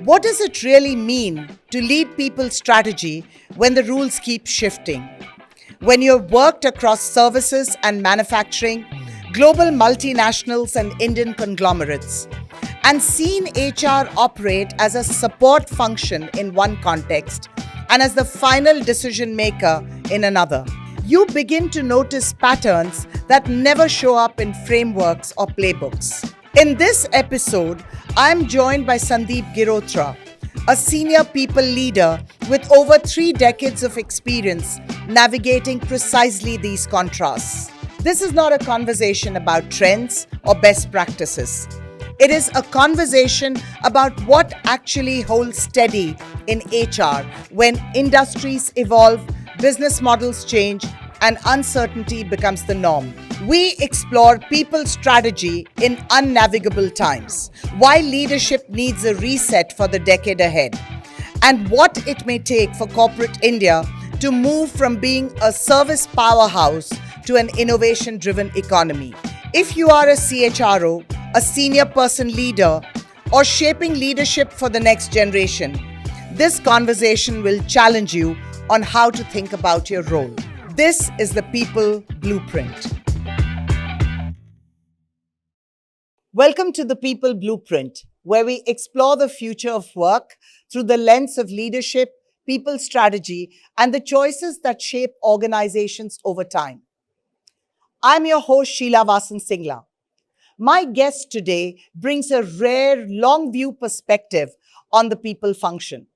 What does it really mean to lead people's strategy when the rules keep shifting? When you've worked across services and manufacturing, global multinationals and Indian conglomerates, and seen HR operate as a support function in one context and as the final decision maker in another, you begin to notice patterns that never show up in frameworks or playbooks. In this episode, I'm joined by Sandeep Girotra, a senior people leader with over 3 decades of experience navigating precisely these contrasts. This is not a conversation about trends or best practices. It is a conversation about what actually holds steady in HR when industries evolve, business models change, and uncertainty becomes the norm. We explore people strategy in unnavigable times, why leadership needs a reset for the decade ahead, and what it may take for corporate India to move from being a service powerhouse to an innovation-driven economy. If you are a CHRO, a senior person leader, or shaping leadership for the next generation, this conversation will challenge you on how to think about your role. This is the People Blueprint. Welcome to the People Blueprint, where we explore the future of work through the lens of leadership, people strategy, and the choices that shape organizations over time. I'm your host, Sheila Vasan Singla. My guest today brings a rare, long-view perspective on the people function.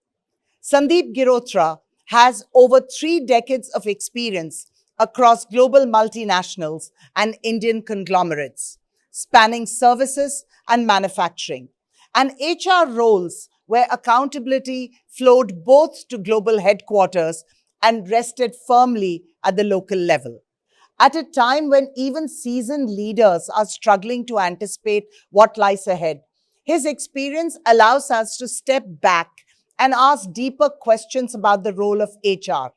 Sandeep Girotra has over 3 decades of experience across global multinationals and Indian conglomerates, spanning services and manufacturing, and HR roles where accountability flowed both to global headquarters and rested firmly at the local level. At a time when even seasoned leaders are struggling to anticipate what lies ahead, his experience allows us to step back and ask deeper questions about the role of HR,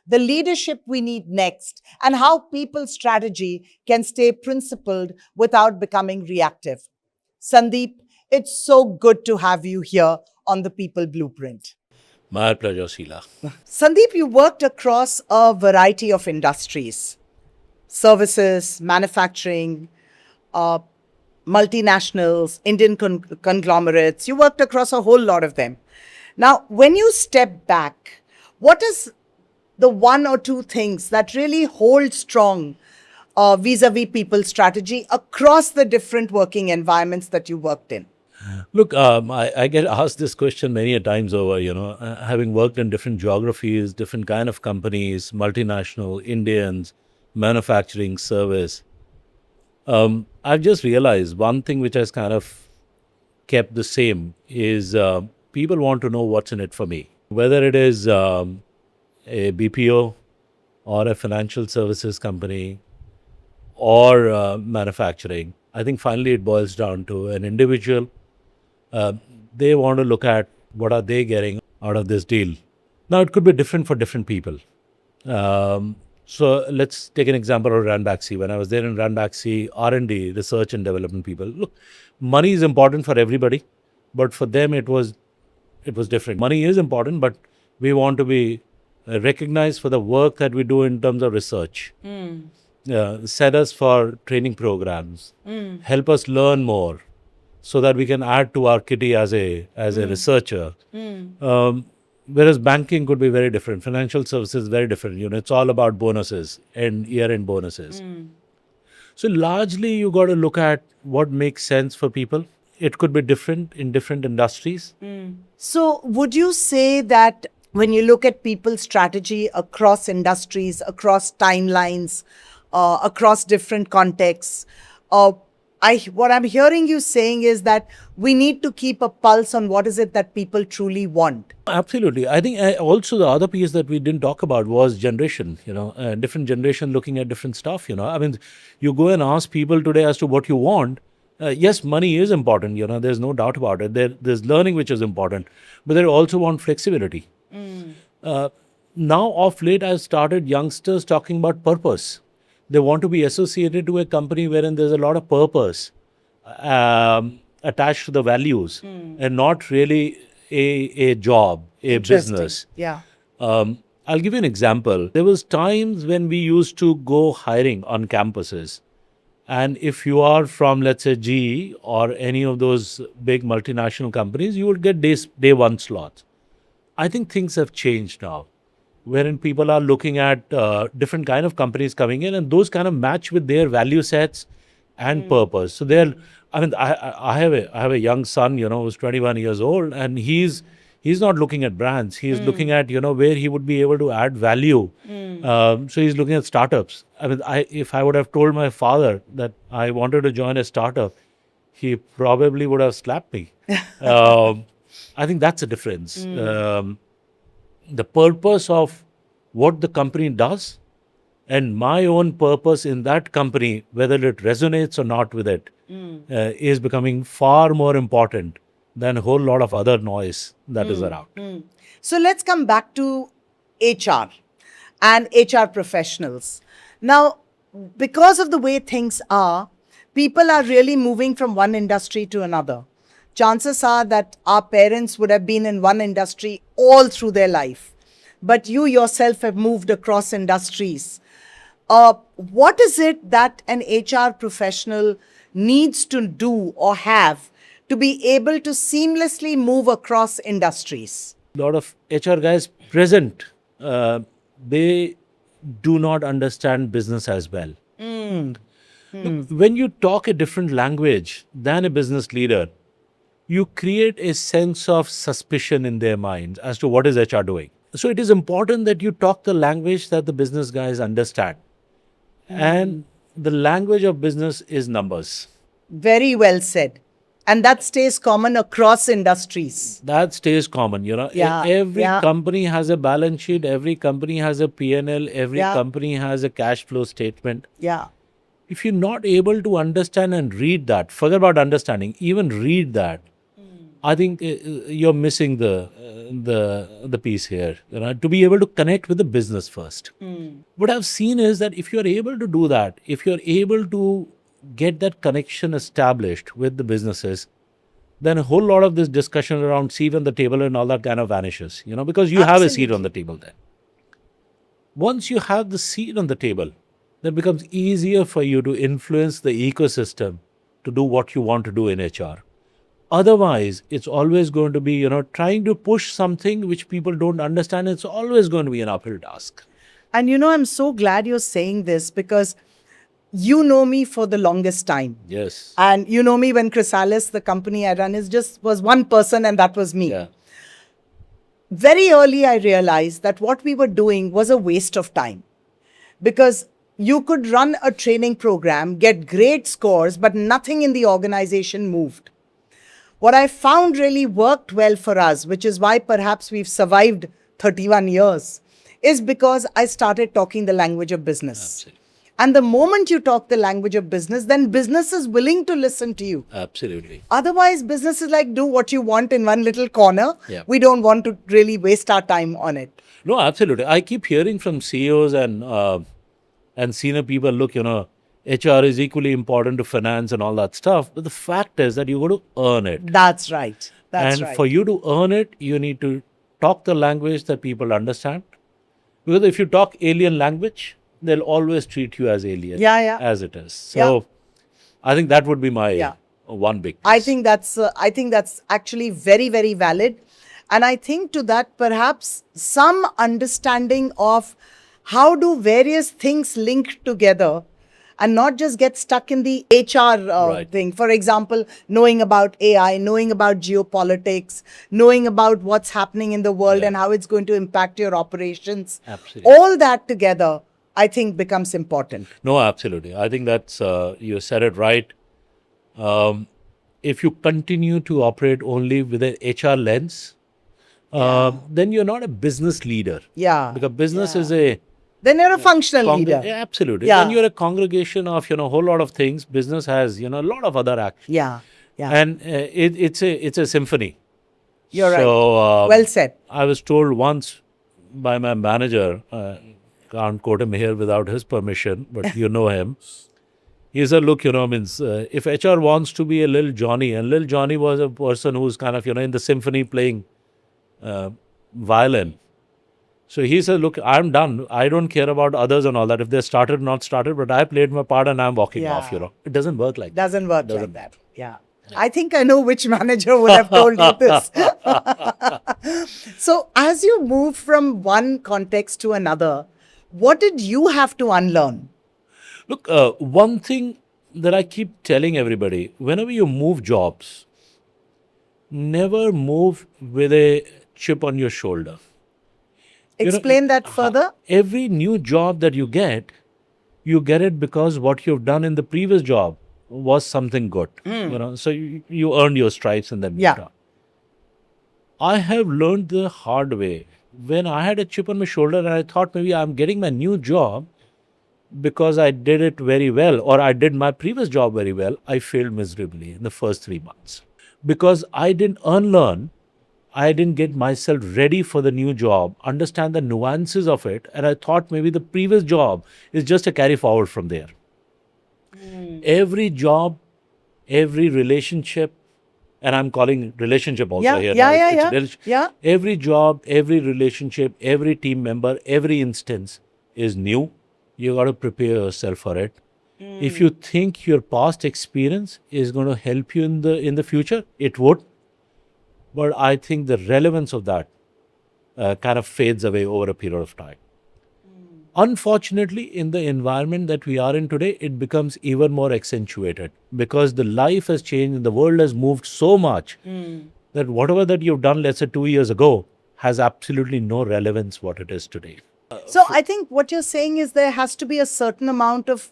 the leadership we need next, and how people strategy can stay principled without becoming reactive. Sandeep, it's so good to have you here on the People Blueprint. My pleasure, Sheila. Sandeep, you worked across a variety of industries: services, manufacturing, multinationals, Indian conglomerates. You worked across a whole lot of them. Now, when you step back, what is the 1 or 2 things that really hold strong vis-a-vis people strategy across the different working environments that you worked in? Look, I get asked this question many a times over, having worked in different geographies, different kind of companies, multinational, Indians, manufacturing, service. I've just realized one thing which has kind of kept the same is people want to know what's in it for me. Whether it is a BPO or a financial services company or manufacturing, I think finally it boils down to an individual. They want to look at what are they getting out of this deal. Now, it could be different for different people. So let's take an example of Ranbaxy. When I was there in Ranbaxy, R&D, research and development people, look, money is important for everybody, but for them it was different. Money is important, but we want to be recognized for the work that we do in terms of research. Set us for training programs, help us learn more so that we can add to our kitty as a researcher. Whereas banking could be very different. Financial services very different. It's all about bonuses and year-end bonuses. So largely you got to look at what makes sense for people. It could be different in different industries. So would you say that when you look at people strategy across industries, across timelines, across different contexts, what I'm hearing you saying is that we need to keep a pulse on what is it that people truly want? Absolutely. I think also the other piece that we didn't talk about was generation, different generation looking at different stuff, I mean, you go and ask people today as to what you want. Yes, money is important, there's no doubt about it. There's learning which is important, but they also want flexibility. Now, of late, I've started youngsters talking about purpose. They want to be associated to a company wherein there's a lot of purpose attached to the values and not really a job, a Interesting. business. Yeah. I'll give you an example. There was times when we used to go hiring on campuses. And if you are from, let's say, GE or any of those big multinational companies, you would get day one slots. I think things have changed now, wherein people are looking at different kind of companies coming in, and those kind of match with their value sets and purpose. So I mean, I have a young son, who's 21 years old, and he's not looking at brands. He's looking at where he would be able to add value. So he's looking at startups. I mean, if I would have told my father that I wanted to join a startup, he probably would have slapped me. I think that's a difference. The purpose of what the company does and my own purpose in that company, whether it resonates or not with it, is becoming far more important than a whole lot of other noise that is around. So let's come back to HR and HR professionals. Now, because of the way things are, people are really moving from one industry to another. Chances are that our parents would have been in one industry all through their life, but you yourself have moved across industries. What is it that an HR professional needs to do or have to be able to seamlessly move across industries? A lot of HR guys present, they do not understand business as well. Look, when you talk a different language than a business leader, you create a sense of suspicion in their minds as to what is HR doing. So it is important that you talk the language that the business guys understand. And the language of business is numbers. Very well said. And that stays common across industries. That stays common. Yeah, Every yeah. company has a balance sheet, every company has a P&L, every Yeah. company has a cash flow statement. Yeah. If you're not able to understand and read that, forget about understanding, even read that, I think you're missing the piece here. To be able to connect with the business first. What I've seen is that if you're able to do that, if you're able to get that connection established with the businesses, then a whole lot of this discussion around seat on the table and all that kind of vanishes. Because you have a seat on the table then. Once you have the seat on the table, then it becomes easier for you to influence the ecosystem to do what you want to do in HR. Otherwise, it's always going to be, trying to push something which people don't understand. It's always going to be an uphill task. And I'm so glad you're saying this because you know me for the longest time. Yes. And you know me when Chrysalis, the company I run, was one person, and that was me. Yeah. Very early, I realized that what we were doing was a waste of time because you could run a training program, get great scores, but nothing in the organization moved. What I found really worked well for us, which is why perhaps we've survived 31 years, is because I started talking the language of business. Absolutely. And the moment you talk the language of business, then business is willing to listen to you. Absolutely. Otherwise, business is like, do what you want in one little corner. Yeah. We don't want to really waste our time on it. No, absolutely. I keep hearing from CEOs and senior people, look, HR is equally important to finance and all that stuff. But the fact is that you got to earn it. That's right. That's and right. for you to earn it, you need to talk the language that people understand. Because if you talk alien language, they'll always treat you as alien. Yeah. As it is. So I think that would be my Yeah. one big piece. I think that's actually very, very valid. And I think to that, perhaps some understanding of how do various things link together and not just get stuck in the HR thing. For example, knowing about AI, knowing about geopolitics, knowing about what's happening in the world and how it's going to impact your operations. Absolutely. All that together, I think, becomes important. No, absolutely. I think that's, you said it right. If you continue to operate only with an HR lens, then you're not a business leader. Yeah. Because business is a... Then you're a functional leader. Yeah, absolutely. Yeah. Then you're a congregation of, a whole lot of things. Business has, a lot of other actions. Yeah. And it's a symphony. You're right. So, well said. I was told once by my manager, can't quote him here without his permission, but you know him. He said, look, if HR wants to be a little Johnny, and little Johnny was a person who's kind of, in the symphony playing violin. So he said, look, I'm done. I don't care about others and all that. If they started or not started, but I played my part and I'm walking off, Yeah. It doesn't work like that. Doesn't work Doesn't like that. Yeah. I think I know which manager would have told you this. So, as you move from one context to another, what did you have to unlearn? Look, one thing that I keep telling everybody, whenever you move jobs, never move with a chip on your shoulder. Explain that further. Every new job that you get it because what you've done in the previous job was something good. So you earned your stripes and then moved Yeah. on. I have learned the hard way. When I had a chip on my shoulder and I thought maybe I'm getting my new job because I did it very well or I did my previous job very well, I failed miserably in the first 3 months. Because I didn't unlearn, I didn't get myself ready for the new job, understand the nuances of it, and I thought maybe the previous job is just a carry forward from there. Every job, every relationship, and I'm calling relationship also Yeah, here. yeah, now, yeah, it's yeah. relation- Yeah. Every job, every relationship, every team member, every instance is new. You got to prepare yourself for it. If you think your past experience is going to help you in the future, it would. But I think the relevance of that kind of fades away over a period of time. Unfortunately, in the environment that we are in today, it becomes even more accentuated because the life has changed and the world has moved so much that whatever that you've done, let's say 2 years ago, has absolutely no relevance what it is today. So, I think what you're saying is there has to be a certain amount of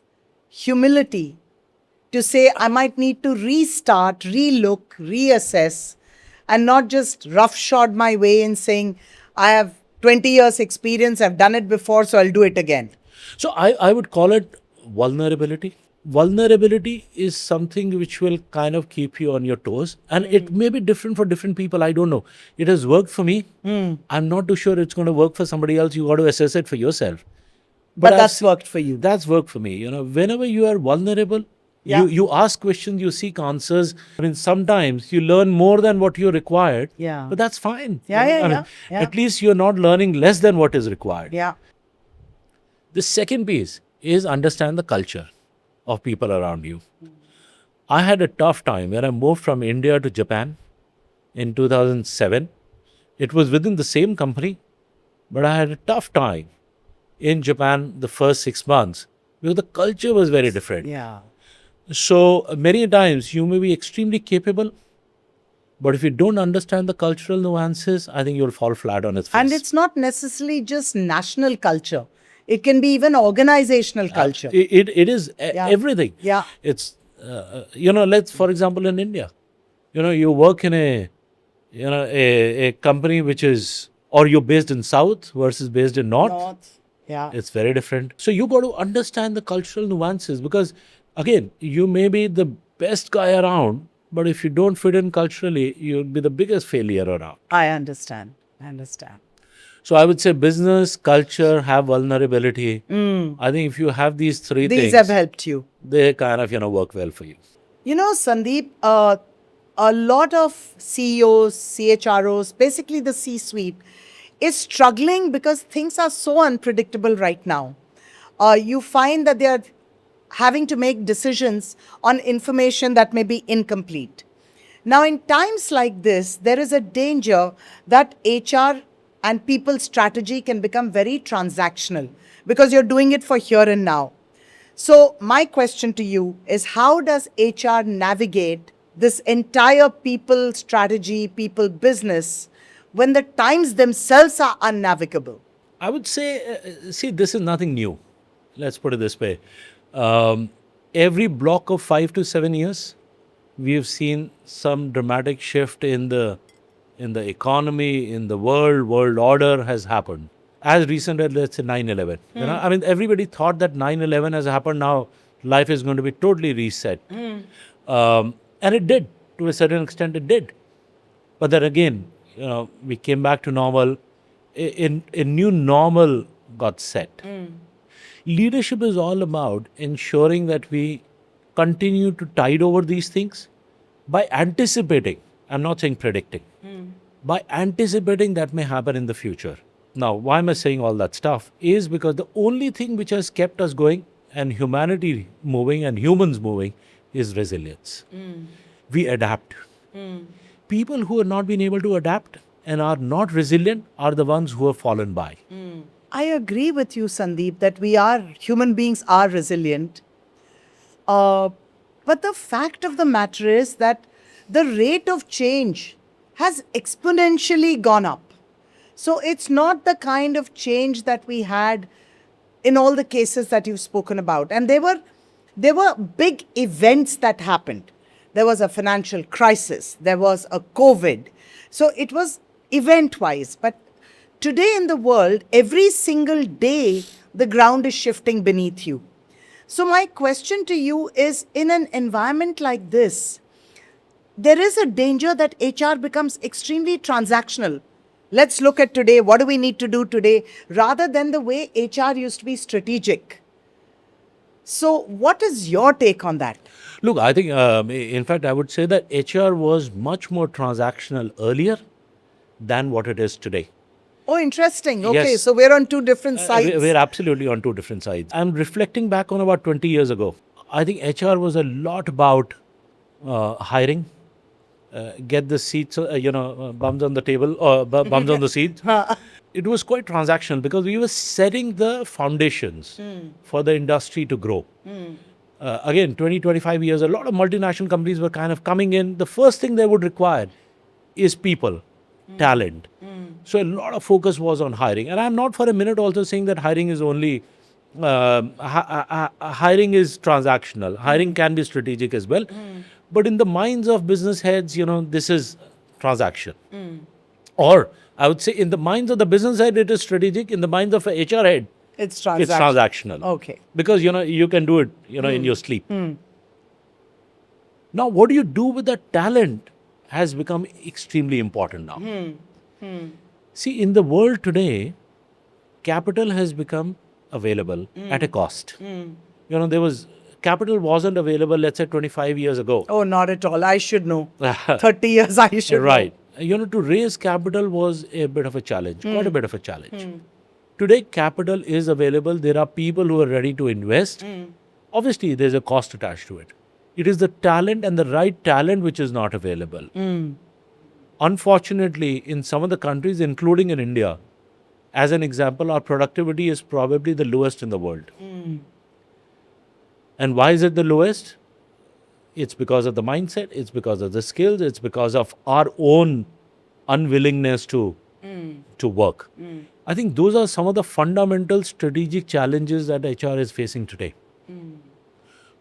humility to say, I might need to restart, relook, reassess, and not just roughshod my way in saying, I have 20 years experience, I've done it before, so I'll do it again. So I would call it vulnerability. Vulnerability is something which will kind of keep you on your toes. And it may be different for different people. I don't know. It has worked for me. I'm not too sure it's going to work for somebody else. You got to assess it for yourself. But I've that's seen- worked for you. That's worked for me. Whenever you are vulnerable, Yeah. you ask questions, you seek answers. I mean, sometimes you learn more than what you're required. Yeah. But that's fine. Yeah, yeah, I mean, yeah, yeah. At least you're not learning less than what is required. Yeah. The second piece is understand the culture of people around you. I had a tough time when I moved from India to Japan in 2007. It was within the same company, but I had a tough time in Japan the first 6 months because the culture was very different. Yeah. So many times you may be extremely capable, but if you don't understand the cultural nuances, I think you'll fall flat on its face. And it's not necessarily just national culture. It can be even organizational culture. It is Yeah. everything. Yeah. It's let's for example in India, you work in a company which is or you're based in South versus based in North. North. Yeah. It's very different. So you got to understand the cultural nuances because again, you may be the best guy around, but if you don't fit in culturally, you'll be the biggest failure around. I understand. I understand. So I would say business, culture, have vulnerability. I think if you have these three These things, have helped you. they kind of work well for you. Sandeep, a lot of CEOs, CHROs, basically the C-suite, is struggling because things are so unpredictable right now. You find that they are having to make decisions on information that may be incomplete. Now, in times like this, there is a danger that HR and people strategy can become very transactional because you're doing it for here and now. So my question to you is, how does HR navigate this entire people strategy, people business, when the times themselves are unnavigable? I would say, see, this is nothing new. Let's put it this way. Every block of 5 to 7 years, we've seen some dramatic shift in the economy, in the world order has happened. As recent as, let's say, 9/11. I mean, everybody thought that 9/11 has happened now, life is going to be totally reset. And it did. To a certain extent, it did. But then again, we came back to normal. A new normal got set. Leadership is all about ensuring that we continue to tide over these things by anticipating. I'm not saying predicting. by anticipating that may happen in the future. Now, why am I saying all that stuff? Is because the only thing which has kept us going and humanity moving and humans moving is resilience. We adapt. People who have not been able to adapt and are not resilient are the ones who have fallen by. I agree with you, Sandeep, that human beings are resilient. But the fact of the matter is that the rate of change has exponentially gone up. So it's not the kind of change that we had in all the cases that you've spoken about. And there were big events that happened. There was a financial crisis. There was a COVID. So it was event-wise. But today in the world, every single day, the ground is shifting beneath you. So my question to you is, in an environment like this, there is a danger that HR becomes extremely transactional. Let's look at today. What do we need to do today? Rather than the way HR used to be strategic. So what is your take on that? Look, I think, in fact, I would say that HR was much more transactional earlier than what it is today. Oh, interesting. Okay, Yes. so we're on two different sides. We're absolutely on two different sides. I'm reflecting back on about 20 years ago. I think HR was a lot about hiring, get the seats, bums on the table or bums on the seats. It was quite transactional because we were setting the foundations for the industry to grow. Again, 20, 25 years, a lot of multinational companies were kind of coming in. The first thing they would require is people, talent. So a lot of focus was on hiring. And I'm not for a minute also saying that hiring is only, hiring is transactional. Hiring can be strategic as well. But in the minds of business heads, this is transaction. Or I would say in the minds of the business head, it is strategic. In the minds of a HR head, It's it's transactional. Okay. Because, you can do it, in your sleep. Now, what do you do with that talent has become extremely important now. See, in the world today, capital has become available at a cost. Capital wasn't available, let's say, 25 years ago. Oh, not at all. I should know. 30 years I should know. Right. To raise capital was a bit of a challenge, quite a bit of a challenge. Today, capital is available. There are people who are ready to invest. Obviously, there's a cost attached to it. It is the talent and the right talent which is not available. Unfortunately, in some of the countries, including in India, as an example, our productivity is probably the lowest in the world. And why is it the lowest? It's because of the mindset, it's because of the skills, it's because of our own unwillingness to work. I think those are some of the fundamental strategic challenges that HR is facing today.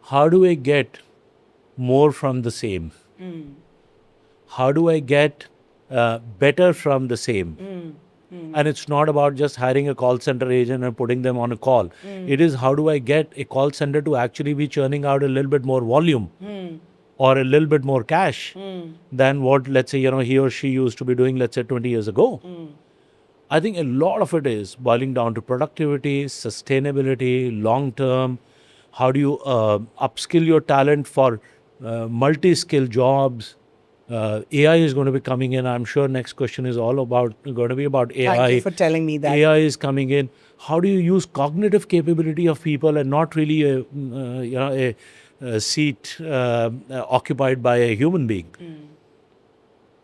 How do I get more from the same? How do I get better from the same? And it's not about just hiring a call center agent and putting them on a call. It is, how do I get a call center to actually be churning out a little bit more volume or a little bit more cash than what, let's say, he or she used to be doing, let's say, 20 years ago. I think a lot of it is boiling down to productivity, sustainability, long-term. How do you upskill your talent for multi-skill jobs? AI is going to be coming in. I'm sure next question is all going to be about AI. Thank you for telling me that. AI is coming in. How do you use cognitive capability of people and not really a seat occupied by a human being?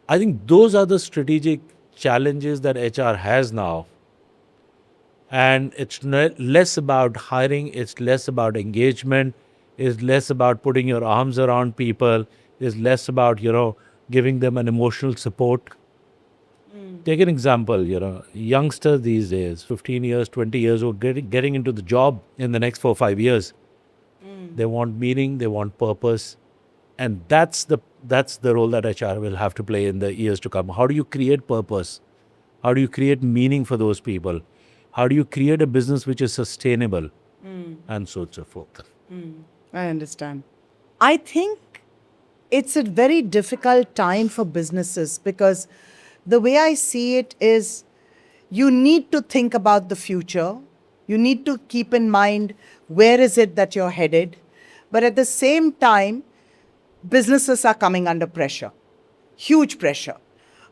I think those are the strategic challenges that HR has now. And it's less about hiring, it's less about engagement, it's less about putting your arms around people, it's less about, giving them an emotional support. Take an example, youngsters these days, 15 years, 20 years, who are getting into the job in the next 4 or 5 years. They want meaning, they want purpose. And that's the role that HR will have to play in the years to come. How do you create purpose? How do you create meaning for those people? How do you create a business which is sustainable? And so on and so forth. I understand. I think it's a very difficult time for businesses because the way I see it is you need to think about the future. You need to keep in mind where is it that you're headed. But at the same time, businesses are coming under pressure, huge pressure.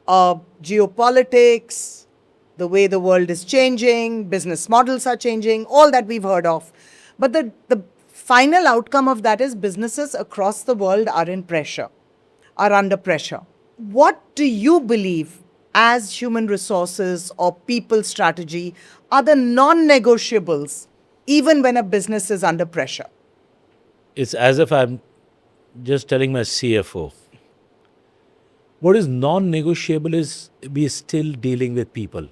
geopolitics, the way the world is changing, business models are changing, all that we've heard of. But the final outcome of that is businesses across the world are in pressure, are under pressure. What do you believe as human resources or people strategy are the non-negotiables even when a business is under pressure? It's as if I'm just telling my CFO. What is non-negotiable is we're still dealing with people.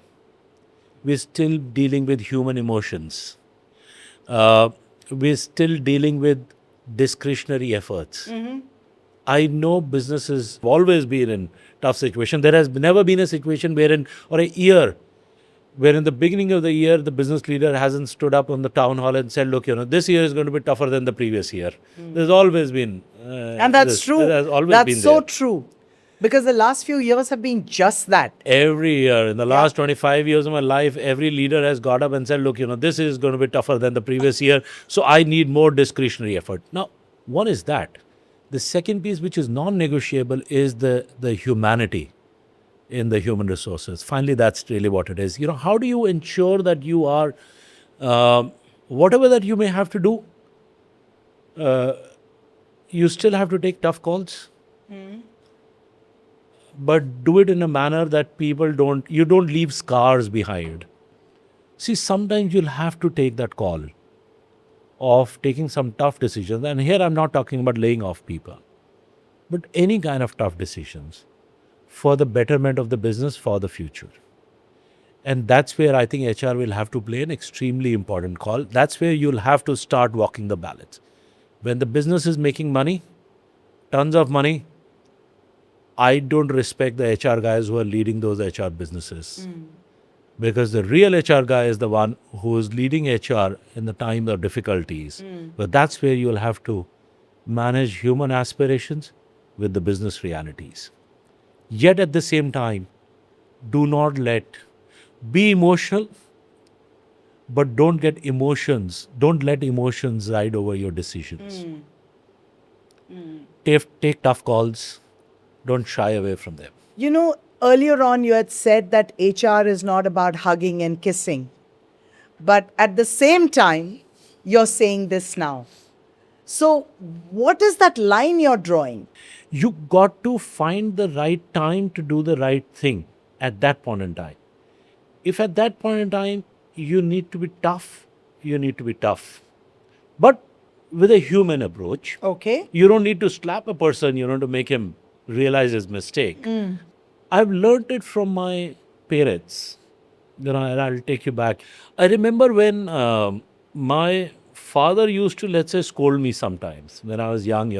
We're still dealing with human emotions. We're still dealing with discretionary efforts. I know businesses have always been in tough situation. There has never been a situation wherein, or a year, where in the beginning of the year, the business leader hasn't stood up on the town hall and said, look, this year is going to be tougher than the previous year. There's always been. And that's true. There's always That's been so there. true. Because the last few years have been just that. Every year, in the last 25 years of my life, every leader has got up and said, look, this is going to be tougher than the previous year. So I need more discretionary effort. Now, one is that. The second piece, which is non-negotiable, is the humanity in the human resources. Finally, that's really what it is. How do you ensure that you are, whatever that you may have to do, you still have to take tough calls, but do it in a manner that you don't leave scars behind. See, sometimes you'll have to take that call of taking some tough decisions. And here I'm not talking about laying off people, but any kind of tough decisions for the betterment of the business for the future. And that's where I think HR will have to play an extremely important call. That's where you'll have to start walking the balance. When the business is making money, tons of money, I don't respect the HR guys who are leading those HR businesses. Because the real HR guy is the one who is leading HR in the time of difficulties. But that's where you'll have to manage human aspirations with the business realities. Yet at the same time, don't be emotional, but don't let emotions ride over your decisions. Take tough calls. Don't shy away from them. Earlier on you had said that HR is not about hugging and kissing. But at the same time, you're saying this now. So what is that line you're drawing? You got to find the right time to do the right thing at that point in time. If at that point in time you need to be tough, you need to be tough. But with a human approach. Okay. You don't need to slap a person, to make him realize his mistake. I've learned it from my parents. And I'll take you back. I remember when my father used to, let's say, scold me sometimes when I was young,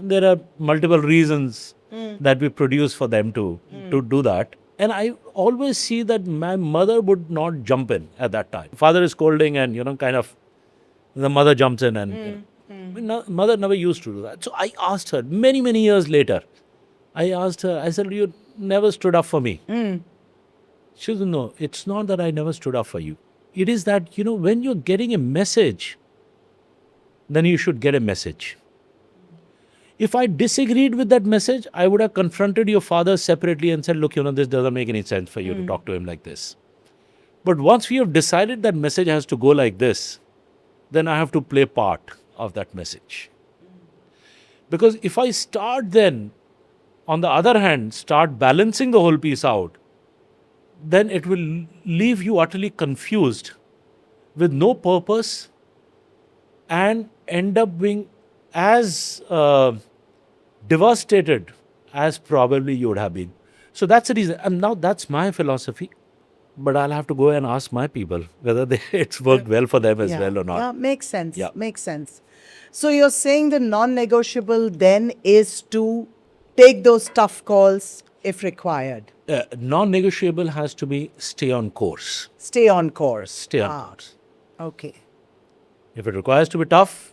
There are multiple reasons that we produce for them to do that. And I always see that my mother would not jump in at that time. Father is scolding and, kind of, the mother jumps in and mother never used to do that. So I asked her many, many years later, I said, you never stood up for me. She said, no, it's not that I never stood up for you. It is that, when you're getting a message, then you should get a message. If I disagreed with that message, I would have confronted your father separately and said, look, this doesn't make any sense for you to talk to him like this. But once we have decided that message has to go like this, then I have to play part of that message. Because if I start then, on the other hand, start balancing the whole piece out, then it will leave you utterly confused with no purpose and end up being as devastated as probably you would have been. So that's the reason. And now that's my philosophy. But I'll have to go and ask my people whether it's worked well for them as well or not. Yeah, makes sense. Yeah. Makes sense. So you're saying the non-negotiable then is to take those tough calls if required. Non-negotiable has to be stay on course. Stay on course. Stay on course. Okay. If it requires to be tough,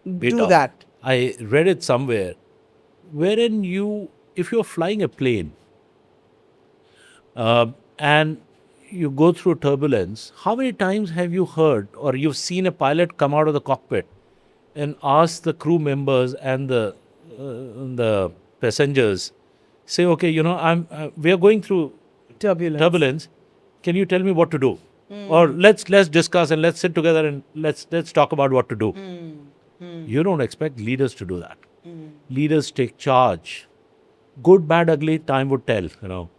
be Do tough. that. I read it somewhere wherein if you're flying a plane and you go through turbulence, how many times have you heard or you've seen a pilot come out of the cockpit and ask the crew members and the passengers, say, okay, we are going through Turbulence. Can you tell me what to do? Or let's discuss and let's sit together and let's talk about what to do. You don't expect leaders to do that. Leaders take charge. Good, bad, ugly, time would tell,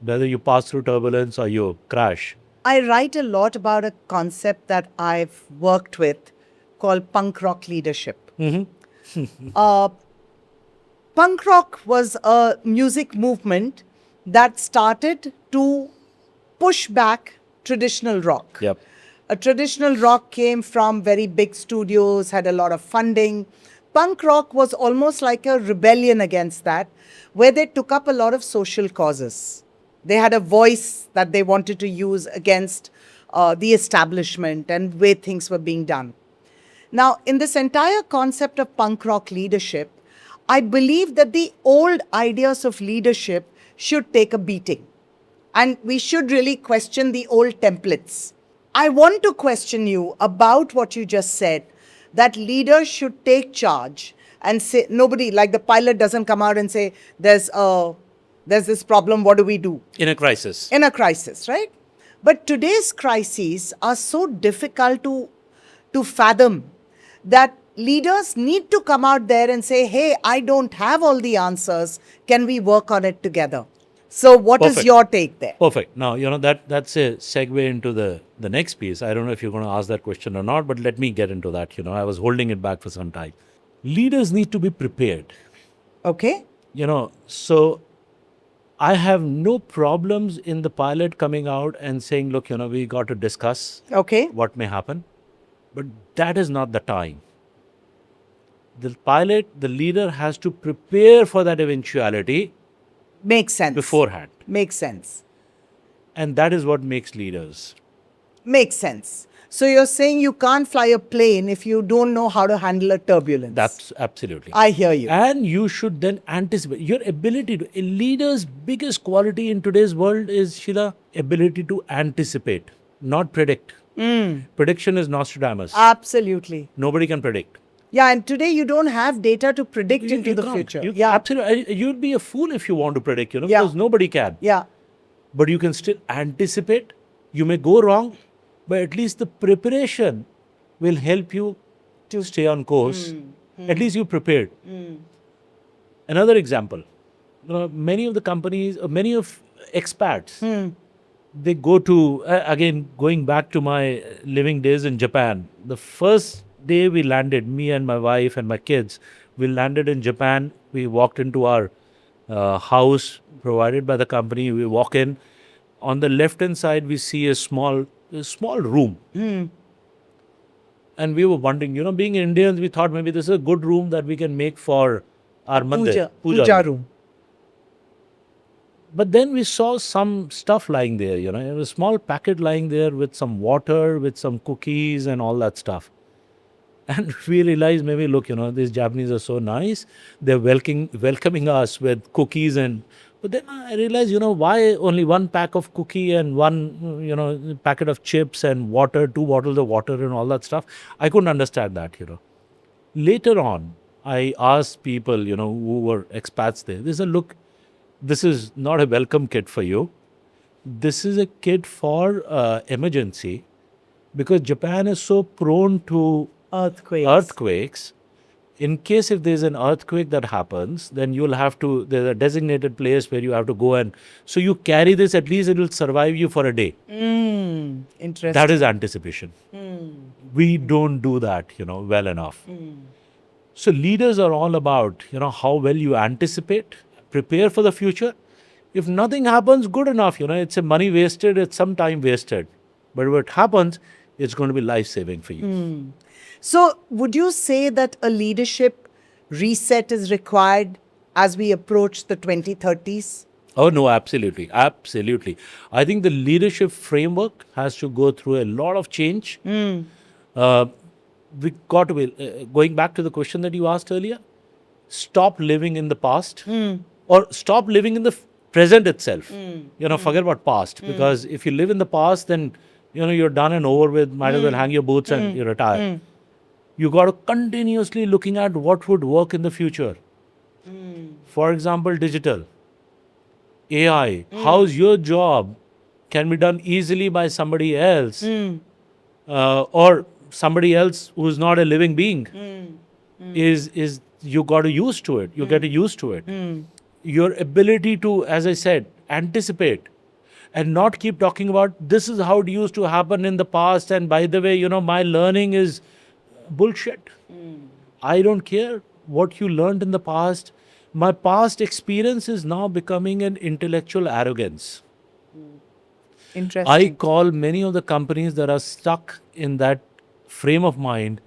whether you pass through turbulence or you crash. I write a lot about a concept that I've worked with called punk rock leadership. Punk rock was a music movement that started to push back traditional rock. Yep. A traditional rock came from very big studios, had a lot of funding. Punk rock was almost like a rebellion against that, where they took up a lot of social causes. They had a voice that they wanted to use against the establishment and way things were being done. Now, in this entire concept of punk rock leadership, I believe that the old ideas of leadership should take a beating. And we should really question the old templates. I want to question you about what you just said, that leaders should take charge and say, nobody, like the pilot doesn't come out and say, there's this problem, what do we do? In a crisis. In a crisis, right? But today's crises are so difficult to fathom that leaders need to come out there and say, hey, I don't have all the answers. Can we work on it together? So what is your take there? Perfect. Now, that's a segue into the next piece. I don't know if you're going to ask that question or not, but let me get into that. I was holding it back for some time. Leaders need to be prepared. Okay. So I have no problems in the pilot coming out and saying, look, we got to discuss what may happen. But that is not the time. The pilot, the leader has to prepare for that eventuality. Makes sense. Beforehand. Makes sense. And that is what makes leaders. Makes sense. So you're saying you can't fly a plane if you don't know how to handle a turbulence. That's absolutely. I hear you. And you should then anticipate. Your ability to, a leader's biggest quality in today's world is, Sheila, ability to anticipate, not predict. Prediction is Nostradamus. Absolutely. Nobody can predict. Yeah, and today you don't have data to predict into the future. Absolutely. You'd be a fool if you want to predict, because nobody can. Yeah. But you can still anticipate. You may go wrong, but at least the preparation will help you to stay on course. At least you prepared. Another example, many of the companies, many of expats, they go to, again, going back to my living days in Japan, the first day we landed, me and my wife and my kids, we landed in Japan. We walked into our house provided by the company. We walk in. On the left-hand side, we see a small room. And we were wondering, being Indians, we thought maybe this is a good room that we can make for our mandir. Puja room. But then we saw some stuff lying there, a small packet lying there with some water, with some cookies and all that stuff. And we realized maybe, look, these Japanese are so nice. They're welcoming us with cookies but then I realized, why only one pack of cookie and one, packet of chips and water, 2 bottles of water and all that stuff. I couldn't understand that, Later on, I asked people, who were expats there. They said, look, this is not a welcome kit for you. This is a kit for emergency, because Japan is so prone to earthquakes. In case if there's an earthquake that happens, then you'll have to, there's a designated place where you have to go, and so you carry this, at least it will survive you for a day. Interesting. That is anticipation. We don't do that, well enough. So leaders are all about, how well you anticipate, prepare for the future. If nothing happens, good enough, it's a money wasted, it's some time wasted. But if it happens, it's going to be life-saving for you. So would you say that a leadership reset is required as we approach the 2030s? Oh, no, absolutely. Absolutely. I think the leadership framework has to go through a lot of change. We got to be, going back to the question that you asked earlier, stop living in the past or stop living in the present itself. Forget about past, because if you live in the past, then, you're done and over with, might as well hang your boots and you retire. You got to continuously looking at what would work in the future. For example, digital. AI, how's your job can be done easily by somebody else, or somebody else who's not a living being, is you got to used to it. You get used to it. Your ability to, as I said, anticipate and not keep talking about this is how it used to happen in the past. And by the way, my learning is bullshit. I don't care what you learned in the past. My past experience is now becoming an intellectual arrogance. I Interesting. call many of the companies that are stuck in that frame of mind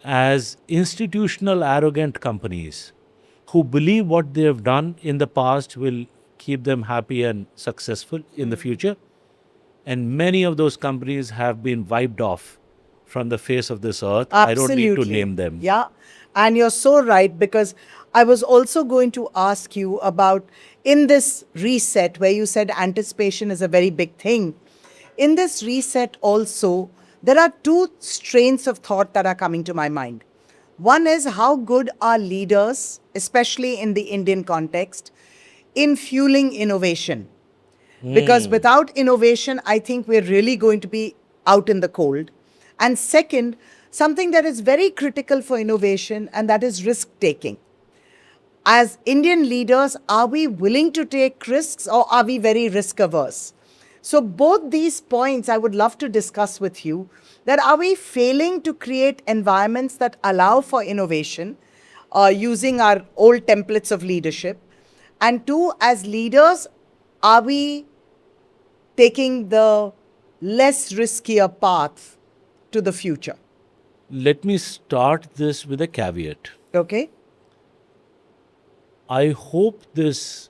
as institutional arrogant companies who believe what they have done in the past will keep them happy and successful in the future. And many of those companies have been wiped off from the face of this earth. I don't need to name them. Yeah. And you're so right, because I was also going to ask you about, in this reset where you said anticipation is a very big thing. In this reset also, there are two strains of thought that are coming to my mind. One is how good are leaders, especially in the Indian context, in fueling innovation. Because without innovation, I think we're really going to be out in the cold. And second, something that is very critical for innovation, and that is risk taking. As Indian leaders, are we willing to take risks, or are we very risk averse? So both these points I would love to discuss with you. That are we failing to create environments that allow for innovation using our old templates of leadership? And two, as leaders, are we taking the less riskier path to the future? Let me start this with a caveat. Okay? I hope this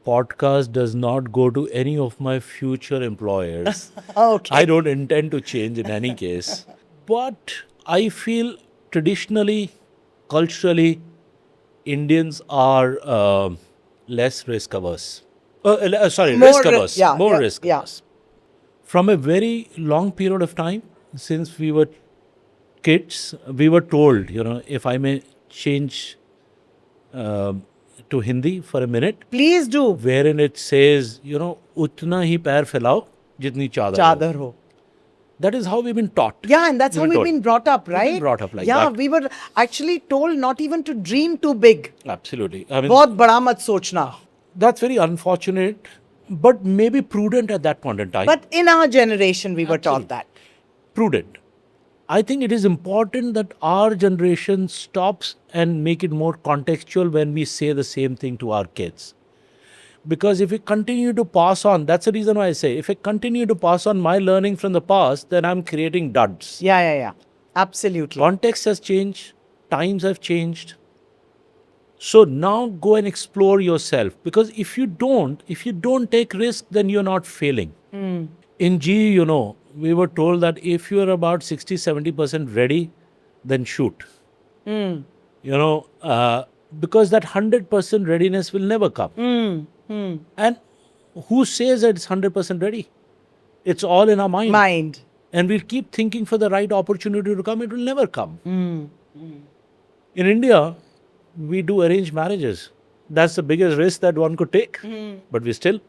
podcast does not go to any of my future employers. Okay. I don't intend to change in any case. But I feel traditionally, culturally, Indians are less risk averse. Risk averse. More risk averse. From a very long period of time, since we were kids, we were told, if I may change to Hindi for a minute. Please do. Wherein it says, utna hi pair phailao, jitni chadar ho. That is how we've been taught. Yeah, and that's how we've been brought up, right? We've been brought up like yeah, that. We were actually told not even to dream too big. Absolutely. I mean, Bahut bada mat sochna. That's very unfortunate, but maybe prudent at that point in time. But in our generation, we were taught that. Prudent. I think it is important that our generation stops and make it more contextual when we say the same thing to our kids. Because if we continue to pass on, that's the reason why I say, if I continue to pass on my learning from the past, then I'm creating duds. Yeah. Absolutely. Context has changed. Times have changed. So now go and explore yourself. Because if you don't take risk, then you're not failing. In GE, we were told that if you're about 60-70% ready, then shoot. Because that 100% readiness will never come. And who says that it's 100% ready? It's all in our mind. And we'll keep thinking for the right opportunity to come. It will never come. In India, we do arranged marriages. That's the biggest risk that one could take. But we still.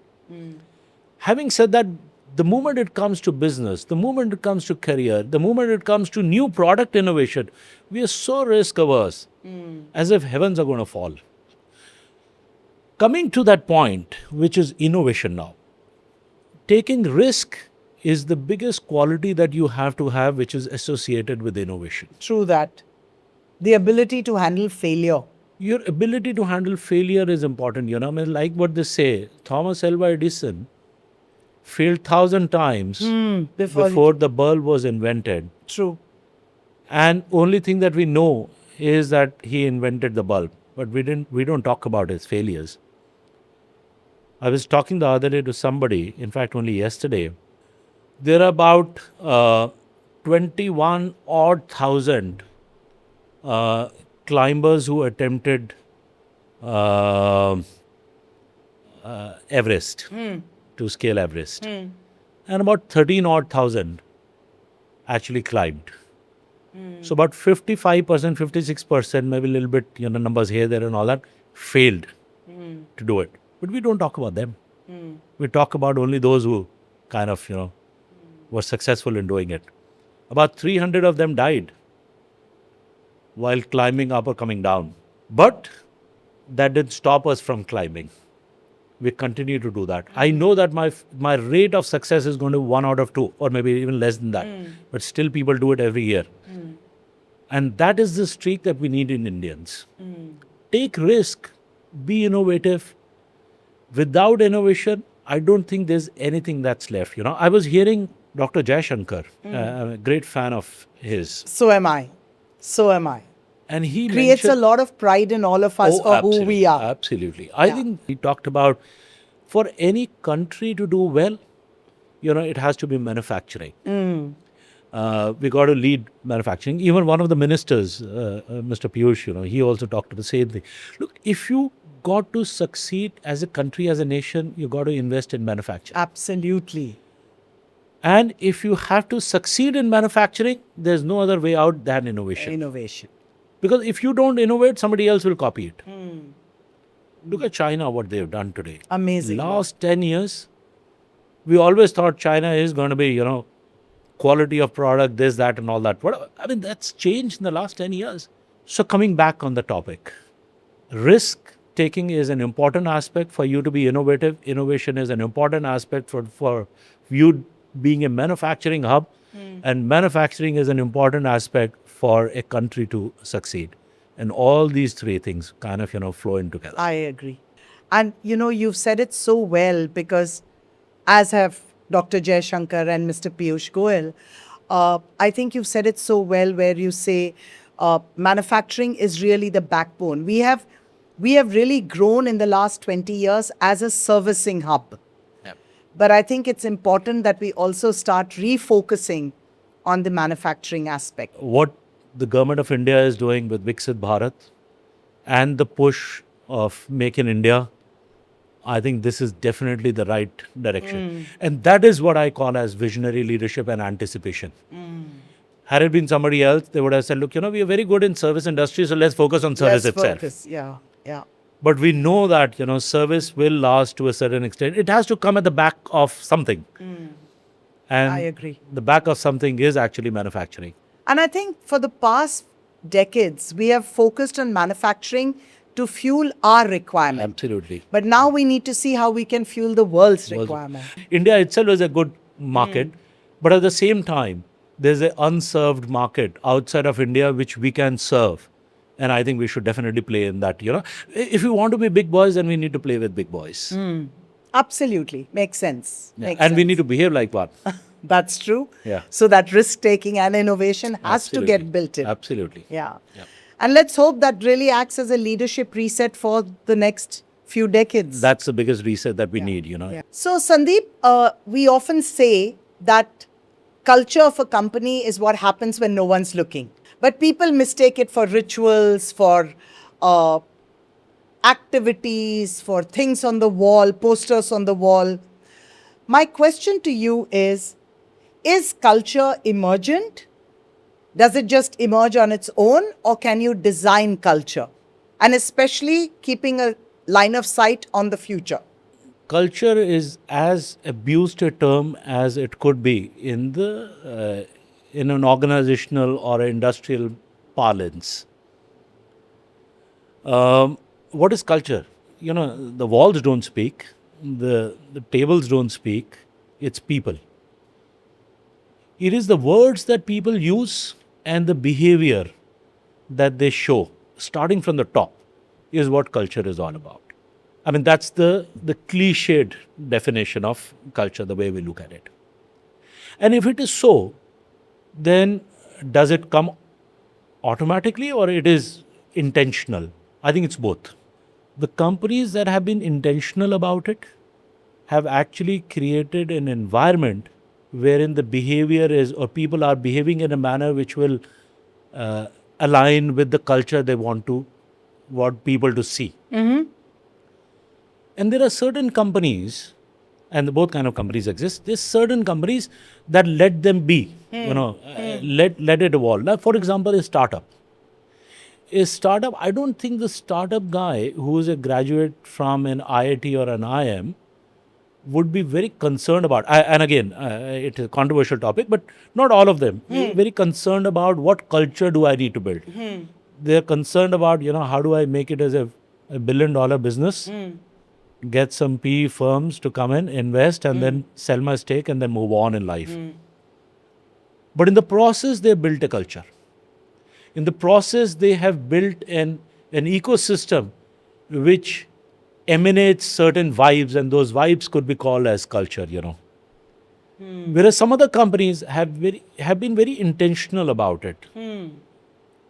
Having said that, the moment it comes to business, the moment it comes to career, the moment it comes to new product innovation, we are so risk averse, as if heavens are going to fall. Coming to that point, which is innovation now, taking risk is the biggest quality that you have to have, which is associated with innovation. True that. The ability to handle failure. Your ability to handle failure is important. I mean, like what they say, Thomas Alva Edison failed 1,000 times before the bulb was invented. True. And only thing that we know is that he invented the bulb. But we don't talk about his failures. I was talking the other day to somebody, in fact only yesterday. There are about 21 odd thousand climbers who attempted Everest, to scale Everest. And about 13 odd thousand actually climbed. So about 55%, 56%, maybe a little bit, numbers here, there and all that, failed to do it. but we don't talk about them. We talk about only those who kind of, were successful in doing it. About 300 of them died while climbing up or coming down. But that didn't stop us from climbing. We continue to do that. I know that my rate of success is going to 1 out of 2 or maybe even less than that. But still people do it every year. And that is the streak that we need in Indians. Take risk, be innovative. Without innovation, I don't think there's anything that's left. I was hearing Dr. Jaishankar, I'm a great fan of his. So am I. And he Creates a mentioned, lot of pride in all of us for who we are. Absolutely. I think he talked about for any country to do well, it has to be manufacturing. We got to lead manufacturing. Even one of the ministers, Mr. Piyush, he also talked to the same thing. Look, if you got to succeed as a country, as a nation, you got to invest in manufacturing. Absolutely. And if you have to succeed in manufacturing, there's no other way out than innovation. Because if you don't innovate, somebody else will copy it. Look at China, what they've done today. Amazing. Last 10 years, we always thought China is going to be, quality of product, this, that, and all that. That's changed in the last 10 years. So coming back on the topic, risk taking is an important aspect for you to be innovative. Innovation is an important aspect for you being a manufacturing hub. And manufacturing is an important aspect for a country to succeed. And all these three things kind of, flow in together. I agree. And, you've said it so well because as have Dr. Jaishankar and Mr. Piyush Goyal, I think you've said it so well where you say manufacturing is really the backbone. We have really grown in the last 20 years as a servicing hub. Yep. But I think it's important that we also start refocusing on the manufacturing aspect. What the government of India is doing with Viksit Bharat and the push of Make in India, I think this is definitely the right direction. And that is what I call as visionary leadership and anticipation. Had it been somebody else, they would have said, look, we are very good in service industry, so let's focus on service itself. Focus. Yeah. But we know that, service will last to a certain extent. It has to come at the back of something. And I agree. The back of something is actually manufacturing. And I think for the past decades, we have focused on manufacturing to fuel our requirement. Absolutely. But now we need to see how we can fuel the world's requirement. India itself is a good market, but at the same time, there's an unserved market outside of India which we can serve. And I think we should definitely play in that. If we want to be big boys, then we need to play with big boys. Absolutely. Makes sense. And we need to behave like one. That's true. Yeah. So that risk-taking and innovation has to get built in. Absolutely. Yeah. And let's hope that really acts as a leadership reset for the next few decades. That's the biggest reset that we need, So, Sandeep, we often say that culture of a company is what happens when no one's looking. But people mistake it for rituals, for activities, for things on the wall, posters on the wall. My question to you is culture emergent? Does it just emerge on its own, or can you design culture? And especially keeping a line of sight on the future. Culture is as abused a term as it could be in an organizational or industrial parlance. What is culture? The walls don't speak, the tables don't speak, it's people. It is the words that people use and the behavior that they show, starting from the top, is what culture is all about. That's the cliched definition of culture, the way we look at it. And if it is so, then does it come automatically or it is intentional? I think it's both. The companies that have been intentional about it have actually created an environment wherein the behavior is, or people are behaving in a manner which will align with the culture they want people to see. And there are certain companies, and both kind of companies exist. There's certain companies that let them be, let it evolve. Like, for example, a startup. a startup, I don't think the startup guy who is a graduate from an IIT or an IM would be very concerned about, and again, it is a controversial topic, but not all of them, very concerned about what culture do I need to build. They're concerned about, how do I make it as a $1 billion business, get some PE firms to come in, invest, and then sell my stake and then move on in life. But in the process, they built a culture. In the process, they have built an ecosystem which emanates certain vibes, and those vibes could be called as culture, Whereas some other companies have been very intentional about it.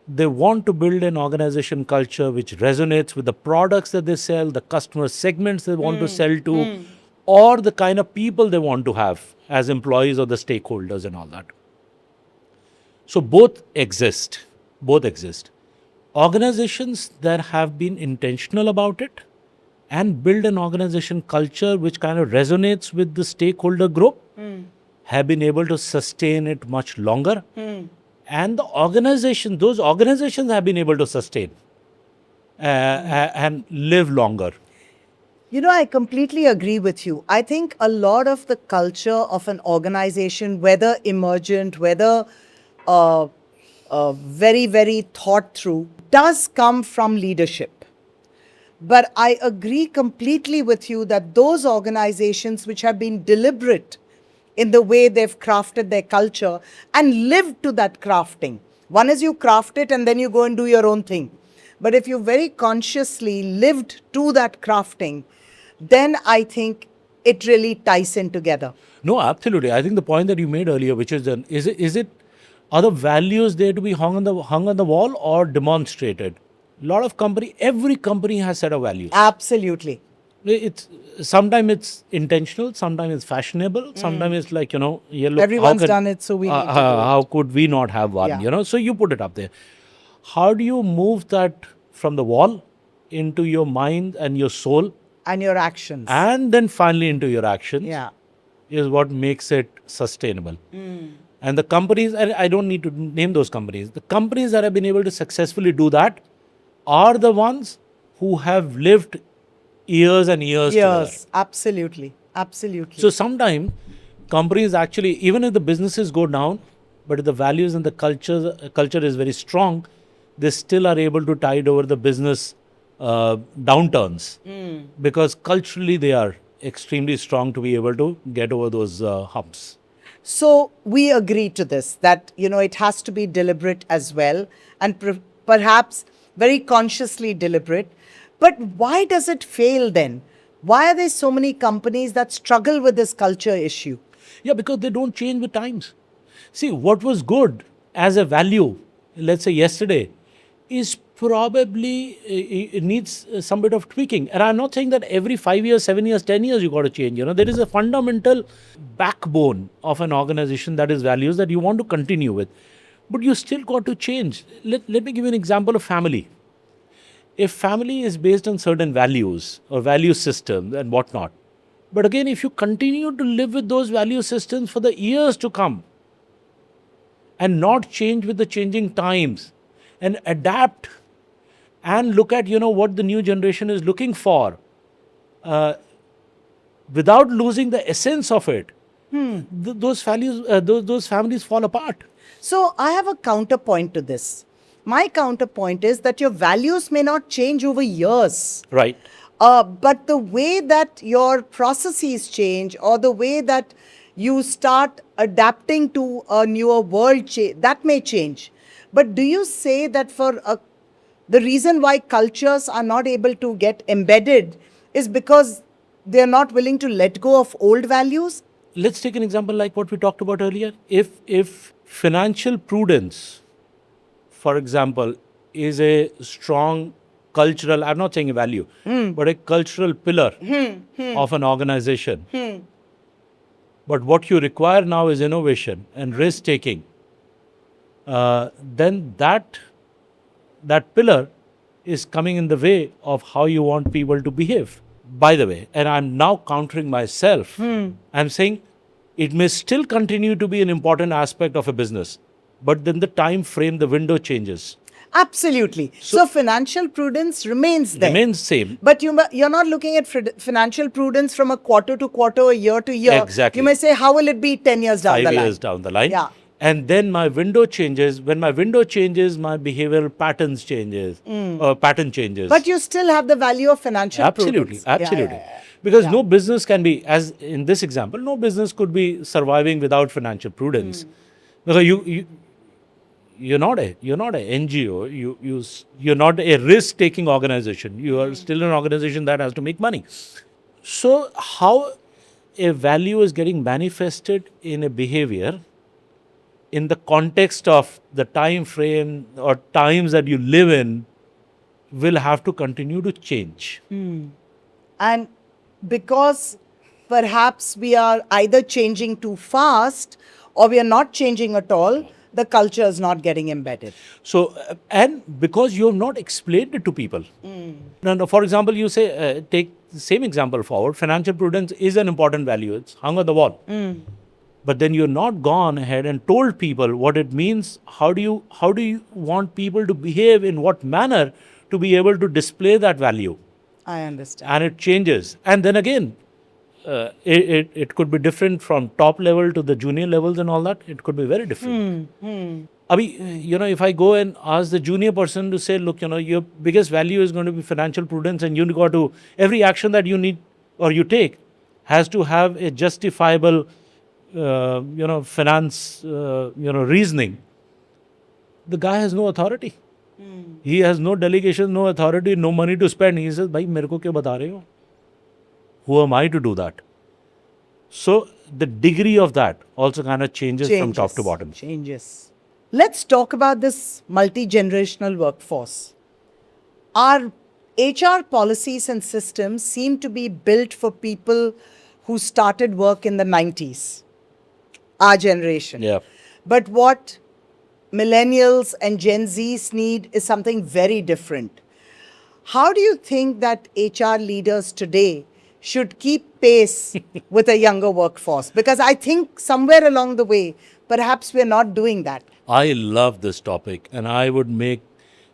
They want to build an organization culture which resonates with the products that they sell, the customer segments they want to sell to, or the kind of people they want to have as employees or the stakeholders and all that. So both exist. Both exist. Organizations that have been intentional about it and build an organization culture which kind of resonates with the stakeholder group have been able to sustain it much longer. And those organizations have been able to sustain and live longer. I completely agree with you. I think a lot of the culture of an organization, whether emergent, whether very, very thought through, does come from leadership. But I agree completely with you that those organizations which have been deliberate in the way they've crafted their culture and lived to that crafting. One is you craft it and then you go and do your own thing. But if you very consciously lived to that crafting, then I think it really ties in together. No, absolutely. I think the point that you made earlier, which is are the values there to be hung on the wall or demonstrated? Every company has set of values. Absolutely. Sometimes it's intentional, sometimes it's fashionable, sometimes it's like, look, everyone's done it, so we need to do it. How could we not have one? Yeah. So you put it up there. How do you move that from the wall into your mind and your soul? And your actions. And then finally into your actions. Yeah. Is what makes it sustainable. And the companies, and I don't need to name those companies, the companies that have been able to successfully do that are the ones who have lived years and years together. Absolutely. Absolutely. So sometimes companies actually, even if the businesses go down, but if the values and the culture is very strong, they still are able to tide over the business downturns because culturally they are extremely strong to be able to get over those humps. So we agree to this, that, it has to be deliberate as well, and perhaps very consciously deliberate. But why does it fail then? Why are there so many companies that struggle with this culture issue? Yeah, because they don't change with times. See, what was good as a value, let's say yesterday, is probably, it needs some bit of tweaking. And I'm not saying that every 5 years, 7 years, 10 years, you got to change. There is a fundamental backbone of an organization that is values that you want to continue with. But you still got to change. Let me give you an example of family. If family is based on certain values or value systems and whatnot, but again, if you continue to live with those value systems for the years to come and not change with the changing times and adapt and look at, what the new generation is looking for without losing the essence of it, those values, those families fall apart. So I have a counterpoint to this. My counterpoint is that your values may not change over years. Right. But the way that your processes change, or the way that you start adapting to a newer world, that may change. But do you say that the reason why cultures are not able to get embedded is because they're not willing to let go of old values? Let's take an example like what we talked about earlier. If financial prudence, for example, is a strong cultural, I'm not saying a value, but a cultural pillar of an organization. But what you require now is innovation and risk taking. Then that pillar is coming in the way of how you want people to behave. By the way, and I'm now countering myself, I'm saying it may still continue to be an important aspect of a business, but then the time frame, the window changes. Absolutely. So financial prudence remains there. Remains same. But you're not looking at financial prudence from a quarter to quarter or year to year. Exactly. You may say, how will it be 10 years down the line? 5 years down the line. Yeah. And then my window changes. When my window changes, my behavioral patterns changes. Pattern changes. But you still have the value of financial Absolutely, prudence. absolutely. Yeah. Because no business can be, as in this example, no business could be surviving without financial prudence. Because you're not a NGO. You're not a risk taking organization. You are still an organization that has to make money. So how a value is getting manifested in a behavior in the context of the time frame or times that you live in will have to continue to change. And because perhaps we are either changing too fast or we are not changing at all, the culture is not getting embedded. So, and because you have not explained it to people. Now, for example, you say, take the same example forward, financial prudence is an important value. It's hung on the wall. But then you're not gone ahead and told people what it means. How do you want people to behave, in what manner to be able to display that value? I understand. And it changes. And then again, it could be different from top level to the junior levels and all that. It could be very different. If I go and ask the junior person to say, look, your biggest value is going to be financial prudence, and you got to, every action that you need or you take has to have a justifiable, finance, reasoning. The guy has no authority. He has no delegation, no authority, no money to spend. He says, "Bhai, mere ko kya bata rahe ho?" Who am I to do that? So the degree of that also kind of changes from top to bottom. Changes. Let's talk about this multi-generational workforce. Our HR policies and systems seem to be built for people who started work in the 90s, our generation. Yeah. But what millennials and Gen Zs need is something very different. How do you think that HR leaders today should keep pace with a younger workforce? Because I think somewhere along the way, perhaps we're not doing that. I love this topic, and I would make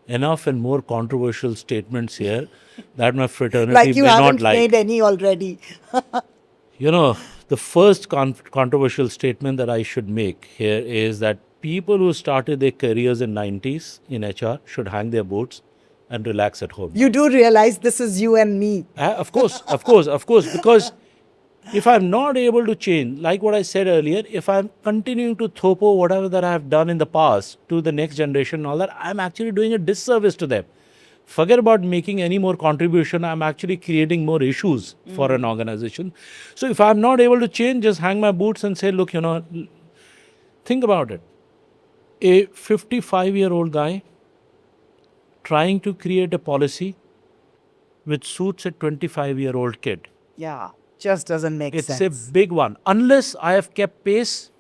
enough and more controversial statements here that my fraternity Like you may haven't not like. made any already. The first controversial statement that I should make here is that people who started their careers in 90s in HR should hang their boots and relax at home. You do realize this is you and me. Of course. Because if I'm not able to change, like what I said earlier, if I'm continuing to thopo whatever that I have done in the past to the next generation and all that, I'm actually doing a disservice to them. Forget about making any more contribution. I'm actually creating more issues for an organization. So if I'm not able to change, just hang my boots and say, look, think about it. A 55-year-old guy trying to create a policy which suits a 25-year-old kid. Yeah, just doesn't make sense. It's a big one. Unless I have kept pace,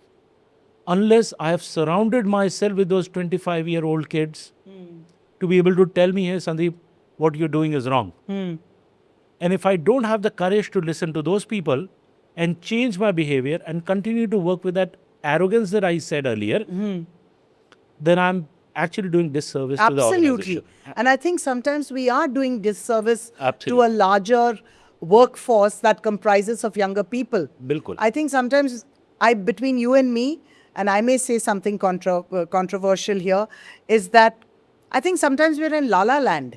unless I have surrounded myself with those 25-year-old kids to be able to tell me, hey, Sandeep, what you're doing is wrong. And if I don't have the courage to listen to those people and change my behavior and continue to work with that arrogance that I said earlier, then I'm actually doing disservice to the organization. And I think sometimes we are doing disservice Absolutely. to a larger workforce that comprises of younger people. Bilkul. I think sometimes between you and me, and I may say something controversial here, is that I think sometimes we're in la-la land.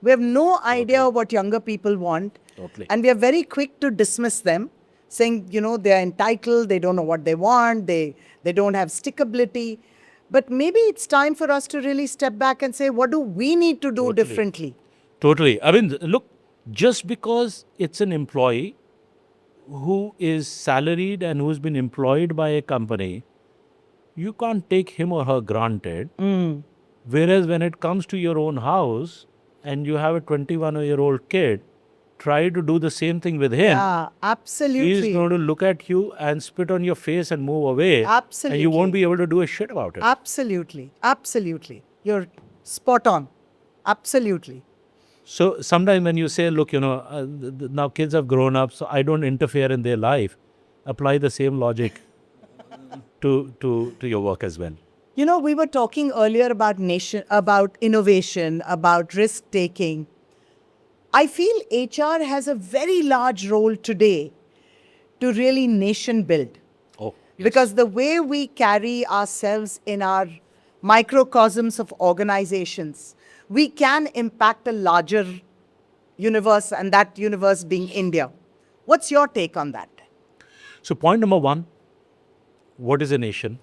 We have no idea what younger people want. Totally. And we are very quick to dismiss them, saying, they're entitled, they don't know what they want, they don't have stickability. But maybe it's time for us to really step back and say, what do we need to do differently? Totally. I mean, look, just because it's an employee who is salaried and who's been employed by a company, you can't take him or her granted. Whereas when it comes to your own house and you have a 21-year-old kid, try to do the same thing with him. Yeah, absolutely. He's going to look at you and spit on your face and move away. Absolutely. And you won't be able to do a shit about it. Absolutely. You're spot on. Absolutely. So sometimes when you say, look, now kids have grown up, so I don't interfere in their life, apply the same logic to your work as well. You know, we were talking earlier about innovation, about risk taking. I feel HR has a very large role today to really nation build. Oh, Because the way we carry ourselves in our microcosms of organizations, we can impact a larger universe, and that universe being India. What's your take on that? So point number one, what is a nation?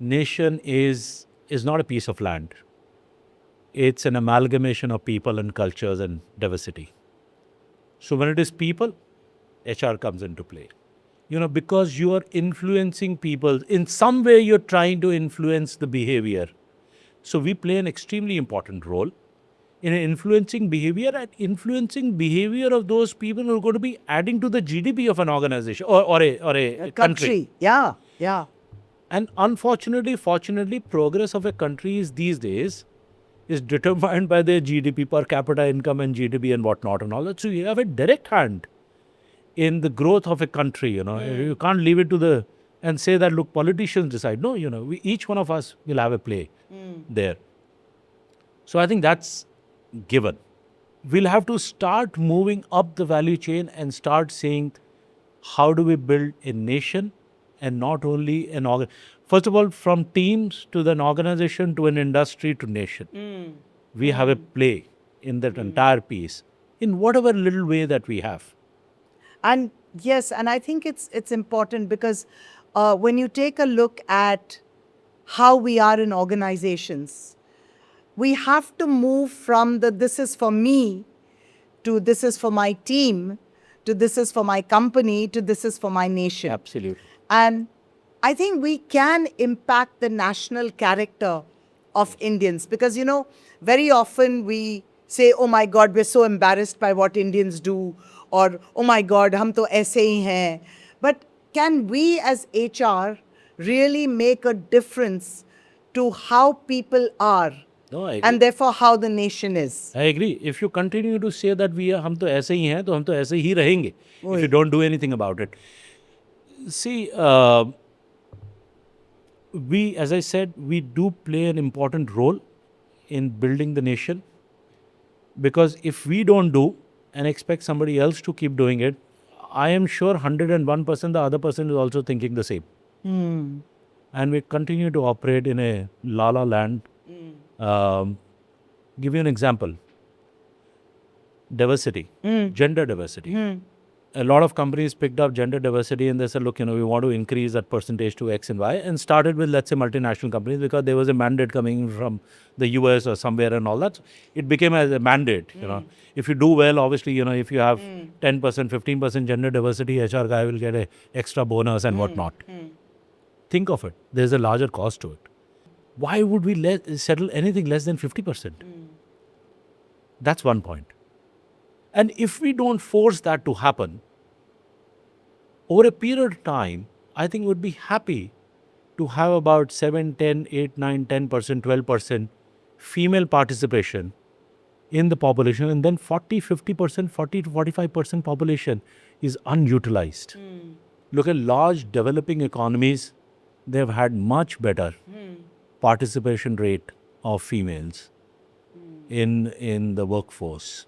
Nation is not a piece of land. It's an amalgamation of people and cultures and diversity. So when it is people, HR comes into play. Because you are influencing people, in some way you're trying to influence the behavior. So we play an extremely important role in influencing behavior and influencing behavior of those people who are going to be adding to the GDP of an organization or a country. Yeah, yeah. And unfortunately, fortunately, progress of a country is these days is determined by their GDP, per capita income and GDP and whatnot and all that. So you have a direct hand in the growth of a country. You can't leave it to and say that, look, politicians decide. No, each one of us will have a play there. So I think that's given. We'll have to start moving up the value chain and start saying, how do we build a nation and not only an organ. First of all, from teams to an organization to an industry to nation. We have a play in that entire piece in whatever little way that we have. And yes, and I think it's important because when you take a look at how we are in organizations, we have to move from the this is for me to this is for my team to this is for my company to this is for my nation. Absolutely. And I think we can impact the national character of Indians because, very often we say, oh my God, we're so embarrassed by what Indians do, or oh my God, hum to aise hi hain. But can we as HR really make a difference to how people are? No, I agree. And therefore how the nation is? I agree. If you continue to say that हम तो ऐसे ही हैं, तो हम तो ऐसे ही रहेंगे. If you don't do anything about it. See, we, as I said, we do play an important role in building the nation, because if we don't do and expect somebody else to keep doing it, I am sure 101% the other person is also thinking the same. And we continue to operate in a la-la land. Give you an example. Diversity, gender diversity. A lot of companies picked up gender diversity and they said, look, we want to increase that percentage to X and Y, and started with, let's say, multinational companies, because there was a mandate coming from the US or somewhere and all that. It became as a mandate, If you do well, obviously, if you have 10%, 15% gender diversity, HR guy will get a extra bonus and whatnot. Think of it. There's a larger cost to it. Why would we settle anything less than 50%? That's one point. And if we don't force that to happen, over a period of time, I think we'd be happy to have about 7, 10, 8, 9, 10%, 12% female participation in the population, and then 40, 50%, 40 to 45% population is unutilized. Look at large developing economies, they've had much better participation rate of females in the workforce.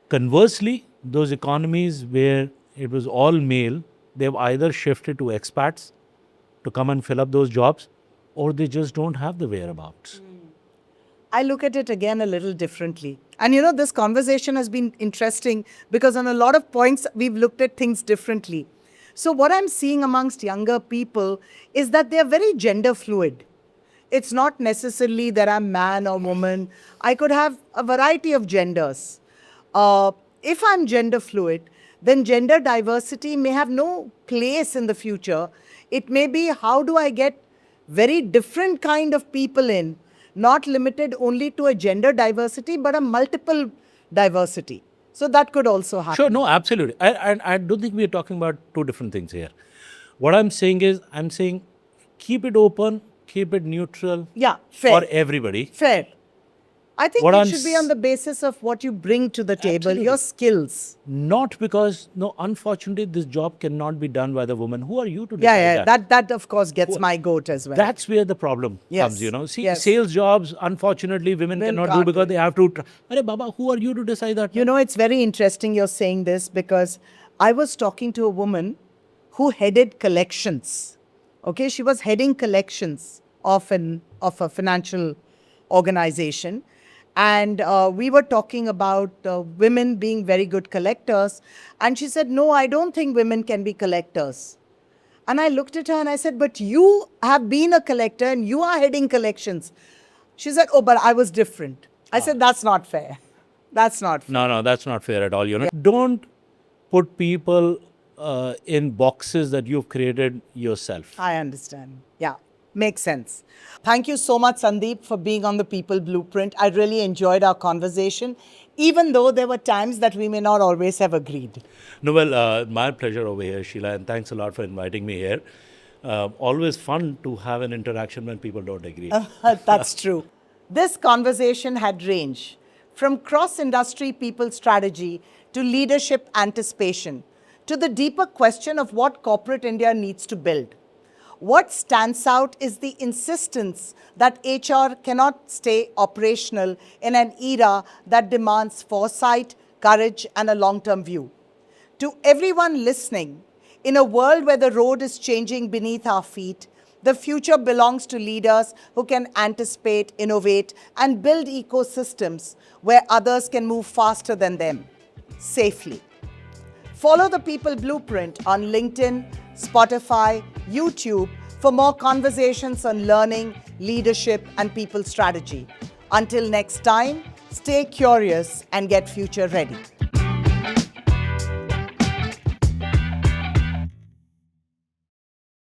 Conversely, those economies where it was all male, they've either shifted to expats to come and fill up those jobs, or they just don't have the whereabouts. I look at it again a little differently. And this conversation has been interesting because on a lot of points, we've looked at things differently. So what I'm seeing amongst younger people is that they're very gender fluid. It's not necessarily that I'm man or woman. I could have a variety of genders. If I'm gender fluid, then gender diversity may have no place in the future. It may be, how do I get very different kind of people in, not limited only to a gender diversity, but a multiple diversity. So that could also happen. Sure, no, absolutely. I don't think we're talking about two different things here. What I'm saying is, keep it open, keep it neutral. Yeah, fair. For everybody. Fair. I think What it I'm should be s- on the basis of what you bring to the table, Absolutely. your skills. Not because, no, unfortunately, this job cannot be done by the woman. Who are you to Yeah, decide yeah. that? That of course gets Who- my goat as well. That's where the problem Yes, comes, See, yes. sales jobs, unfortunately, women Women cannot do can't do because it. they have to. Arey Baba, who are you to decide that? You know, it's very interesting you're saying this because I was talking to a woman who headed collections. Okay, she was heading collections of a financial organization, and we were talking about women being very good collectors, and she said, "No, I don't think women can be collectors." And I looked at her and I said, "But you have been a collector and you are heading collections." She said, "Oh, but I was different." I said, "That's not fair. That's not fair." No, that's not fair at all. Don't put people in boxes that you've created yourself. I understand. Yeah, makes sense. Thank you so much, Sandeep, for being on the People Blueprint. I really enjoyed our conversation, even though there were times that we may not always have agreed. No, well, my pleasure over here, Sheila, and thanks a lot for inviting me here. Always fun to have an interaction when people don't agree. That's true. This conversation had range from cross-industry people strategy to leadership anticipation to the deeper question of what corporate India needs to build. What stands out is the insistence that HR cannot stay operational in an era that demands foresight, courage, and a long-term view. To everyone listening, in a world where the road is changing beneath our feet, the future belongs to leaders who can anticipate, innovate, and build ecosystems where others can move faster than them, safely. Follow the People Blueprint on LinkedIn, Spotify, YouTube for more conversations on learning, leadership, and people strategy. Until next time, stay curious and get future ready.